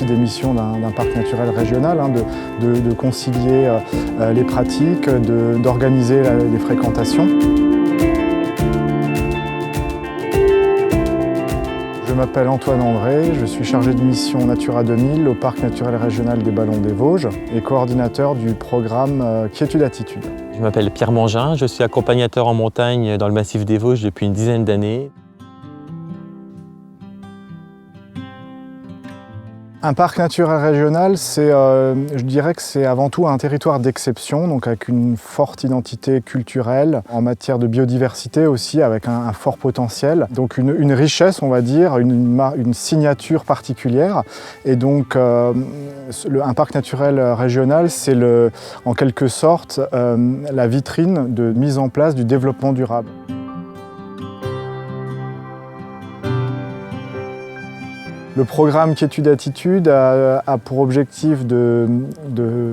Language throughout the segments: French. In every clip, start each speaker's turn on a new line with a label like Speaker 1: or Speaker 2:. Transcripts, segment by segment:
Speaker 1: partie des missions d'un parc naturel régional, de concilier les pratiques, d'organiser les fréquentations. Je m'appelle Antoine André, je suis chargé de mission Natura 2000 au Parc naturel régional des Ballons des Vosges et coordinateur du programme Quiétude-Attitude.
Speaker 2: Je m'appelle Pierre Mangin, je suis accompagnateur en montagne dans le massif des Vosges depuis une dizaine d'années.
Speaker 1: Un parc naturel régional, je dirais que c'est avant tout un territoire d'exception, donc avec une forte identité culturelle, en matière de biodiversité aussi, avec un fort potentiel. Donc une richesse, on va dire, une signature particulière. Et donc un parc naturel régional, c'est en quelque sorte la vitrine de mise en place du développement durable. Le programme Quiétude-Attitude a pour objectif de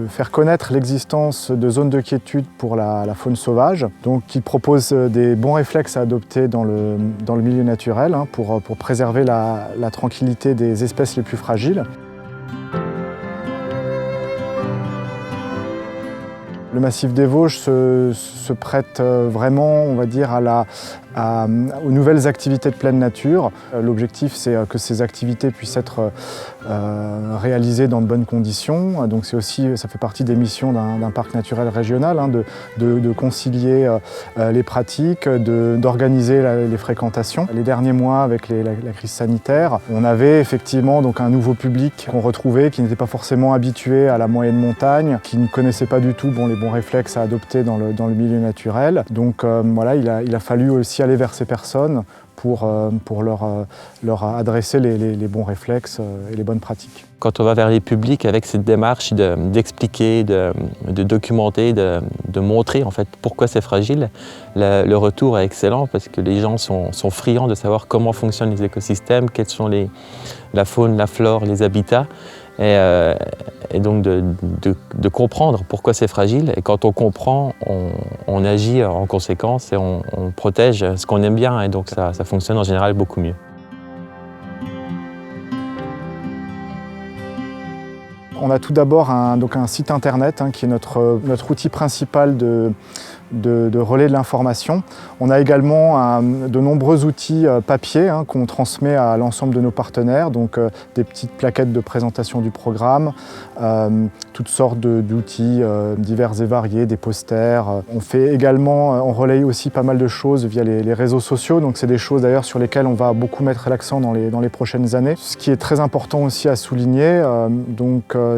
Speaker 1: faire connaître l'existence de zones de quiétude pour la faune sauvage. Donc, il propose des bons réflexes à adopter dans le milieu naturel pour préserver la tranquillité des espèces les plus fragiles. Le massif des Vosges se prête vraiment, on va dire, aux nouvelles activités de pleine nature. L'objectif, c'est que ces activités puissent être réalisées dans de bonnes conditions. Donc ça fait partie des missions d'un parc naturel régional, de concilier les pratiques, d'organiser les fréquentations. Les derniers mois, avec la crise sanitaire, on avait effectivement donc un nouveau public qu'on retrouvait, qui n'était pas forcément habitué à la moyenne montagne, qui ne connaissait pas du tout les bons réflexes à adopter dans le milieu naturel. Donc voilà, il a fallu aussi aller vers ces personnes pour leur adresser les bons réflexes et les bonnes pratiques.
Speaker 2: Quand on va vers les publics avec cette démarche d'expliquer, de documenter, de montrer en fait pourquoi c'est fragile, le retour est excellent parce que les gens sont friands de savoir comment fonctionnent les écosystèmes, quels sont la faune, la flore, les habitats. Et donc de comprendre pourquoi c'est fragile. Et quand on comprend, on agit en conséquence et on protège ce qu'on aime bien. Et donc ça fonctionne en général beaucoup mieux.
Speaker 1: On a tout d'abord un site internet qui est notre outil principal de relais de l'information. On a également de nombreux outils papier qu'on transmet à l'ensemble de nos partenaires, donc des petites plaquettes de présentation du programme, toutes sortes d'outils divers et variés, des posters. On relaye aussi pas mal de choses via les réseaux sociaux, donc c'est des choses d'ailleurs sur lesquelles on va beaucoup mettre l'accent dans les prochaines années. Ce qui est très important aussi à souligner,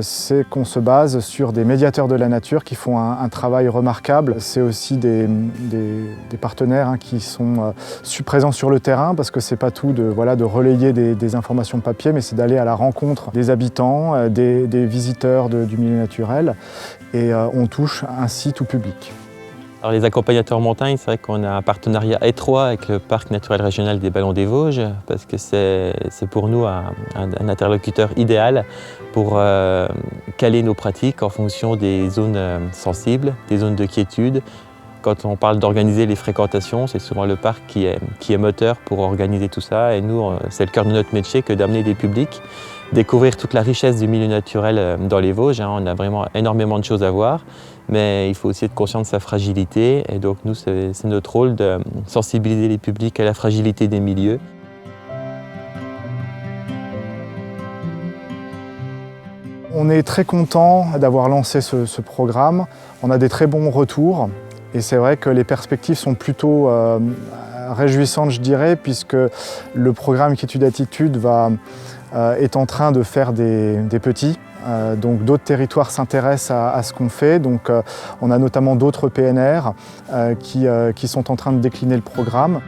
Speaker 1: c'est qu'on se base sur des médiateurs de la nature qui font un travail remarquable. C'est aussi des partenaires qui sont présents sur le terrain, parce que c'est pas tout de relayer des informations papier, mais c'est d'aller à la rencontre des habitants, des visiteurs du milieu naturel, et on touche ainsi tout public.
Speaker 2: Alors les accompagnateurs montagne, c'est vrai qu'on a un partenariat étroit avec le Parc naturel régional des Ballons des Vosges, parce que c'est pour nous un interlocuteur idéal pour caler nos pratiques en fonction des zones sensibles, des zones de quiétude. Quand on parle d'organiser les fréquentations, c'est souvent le parc qui est moteur pour organiser tout ça. Et nous, c'est le cœur de notre métier que d'amener des publics, découvrir toute la richesse du milieu naturel dans les Vosges. On a vraiment énormément de choses à voir, mais il faut aussi être conscient de sa fragilité. Et donc nous, c'est notre rôle de sensibiliser les publics à la fragilité des milieux.
Speaker 1: On est très content d'avoir lancé ce programme. On a des très bons retours. Et c'est vrai que les perspectives sont plutôt réjouissantes, je dirais, puisque le programme Quiétude-Attitude est en train de faire des petits. Donc d'autres territoires s'intéressent à ce qu'on fait. Donc on a notamment d'autres PNR qui sont en train de décliner le programme.